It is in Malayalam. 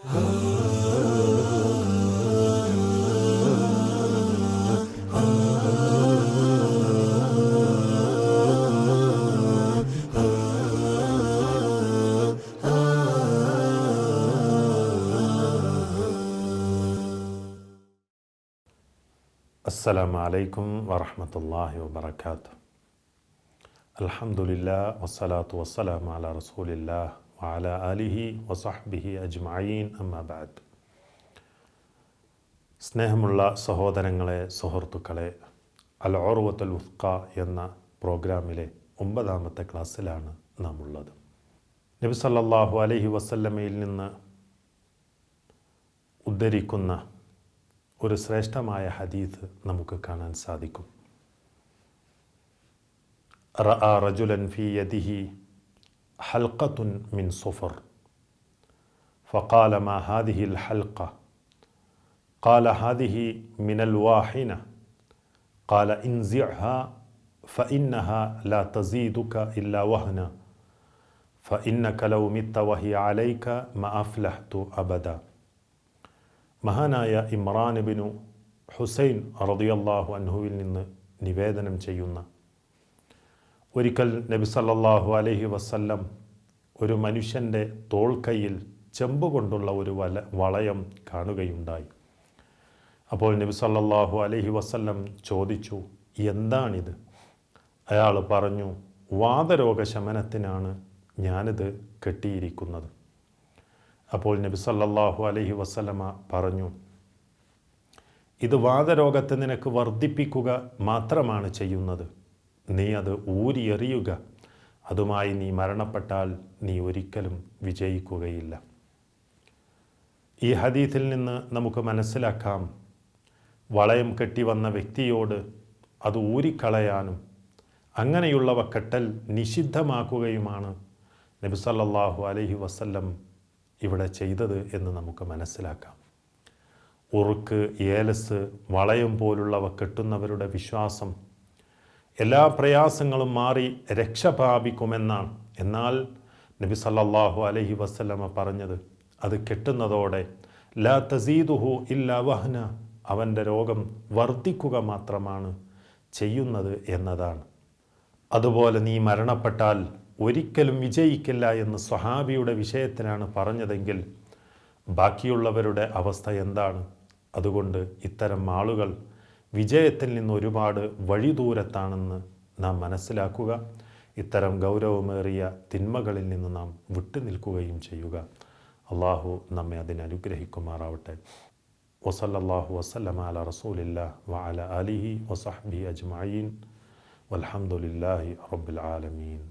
അസ്സലാമു അലൈക്കും വറഹ്മത്തുള്ളാഹി വബറകാതുഹു. അൽഹംദുലില്ലാഹ് വസ്സലാത്തു വസ്സലാമു അലാ റസൂലില്ലാഹ് വഅലാ ആലിഹി വസഹ്ബിഹി അജ്മഈൻ, അമ്മാ ബഅദ്. സ്നേഹമുള്ള സഹോദരങ്ങളെ, സുഹൃത്തുക്കളെ, അൽ ഉർവത്തുൽ വുസ്ഖ എന്ന പ്രോഗ്രാമിലെ 9ാമത്തെ ക്ലാസ്സിലാണ് നാം ഉള്ളത്. നബി സല്ലല്ലാഹു അലൈഹി വസല്ലമയിൽ നിന്ന് ഉദ്ധരിക്കുന്ന ഒരു ശ്രേഷ്ഠമായ ഹദീസ് നമുക്ക് കാണാൻ സാധിക്കും. റഅ റജുലൻ ഫീ യദിഹി ഹൽഖത്തുൻ മിൻ സുഫർ ഫഖാല മാ ഹാദിഹിൽ ഹൽഖ ഖാല ഹാദിഹി മിനൽ വാഹിന ഖാല ഇൻസിഅഹാ ഫഇന്നഹാ ലാ തസീദുക ഇല്ലാ വഹന ഫഇന്നക ലൗ മിത്ത വഹിയ അലൈക മാ അഫ്ലഹ്തു അബദാ. മഹാനായ ഇമ്രാൻ ഇബ്നു ഹുസൈൻ റളിയല്ലാഹു അൻഹുവിൽ നിന്ന് നിവേദനം ചെയ്യുന്ന, ഒരിക്കൽ നബി സല്ലല്ലാഹു അലൈഹി വസല്ലം ഒരു മനുഷ്യൻ്റെ തോൾക്കൈയിൽ ചെമ്പ് കൊണ്ടുള്ള ഒരു വളയം കാണുകയുണ്ടായി. അപ്പോൾ നബി സല്ലല്ലാഹു അലൈഹി വസല്ലം ചോദിച്ചു, എന്താണിത്? അയാൾ പറഞ്ഞു, വാതരോഗശമനത്തിനാണ് ഞാനിത് കെട്ടിയിരിക്കുന്നത്. അപ്പോൾ നബി സല്ലല്ലാഹു അലൈഹി വസല്ലമ പറഞ്ഞു, ഇത് വാതരോഗത്തെ നിനക്ക് വർദ്ധിപ്പിക്കുക മാത്രമാണ് ചെയ്യുന്നത്. നീ അത് ഊരിയെറിയുക. അതുമായി നീ മരണപ്പെട്ടാൽ നീ ഒരിക്കലും വിജയിക്കുകയില്ല. ഈ ഹദീസിൽ നിന്ന് നമുക്ക് മനസ്സിലാക്കാം, വളയം കെട്ടി വന്ന വ്യക്തിയോട് അത് ഊരിക്കളയാനും അങ്ങനെയുള്ളവ കെട്ടൽ നിഷിദ്ധമാക്കുകയുമാണ് നബി സല്ലല്ലാഹു അലൈഹി വസല്ലം ഇവിടെ ചെയ്തത് എന്ന് നമുക്ക് മനസ്സിലാക്കാം. ഉറുക്ക്, ഏലസ്, വളയം പോലുള്ളവ കെട്ടുന്നവരുടെ വിശ്വാസം എല്ലാ പ്രയാസങ്ങളും മാറി രക്ഷ പ്രാപിക്കുമെന്നാണ്. എന്നാൽ നബി സല്ലല്ലാഹു അലൈഹി വസല്ലമ പറഞ്ഞത്, അത് കെട്ടുന്നതോടെ ലാ തസീദുഹു ഇല്ലാ വഹന, അവൻ്റെ രോഗം വർദ്ധിക്കുക മാത്രമാണ് ചെയ്യുന്നത് എന്നതാണ്. അതുപോലെ നീ മരണപ്പെട്ടാൽ ഒരിക്കലും വിജയിക്കില്ല എന്ന് സ്വഹാബിയുടെ വിഷയത്തിനാണ് പറഞ്ഞതെങ്കിൽ ബാക്കിയുള്ളവരുടെ അവസ്ഥ എന്താണ്? അതുകൊണ്ട് ഇത്തരം ആളുകൾ വിജയത്തിൽ നിന്ന് ഒരുപാട് വഴിദൂരത്താണെന്ന് നാം മനസ്സിലാക്കുക. ഇത്തരം ഗൗരവമേറിയ തിന്മകളിൽ നിന്ന് നാം വിട്ടുനിൽക്കുകയും ചെയ്യുക. അള്ളാഹു നമ്മെ അതിനനുഗ്രഹിക്കുമാറാവട്ടെ. വസല്ലല്ലാഹു വസല്ലമ അലാ റസൂലില്ലാഹ് വഅലാ ആലിഹി വസഹ്ബിഹി അജ്മഈൻ വൽഹംദുലില്ലാഹി റബ്ബിൽ ആലമീൻ.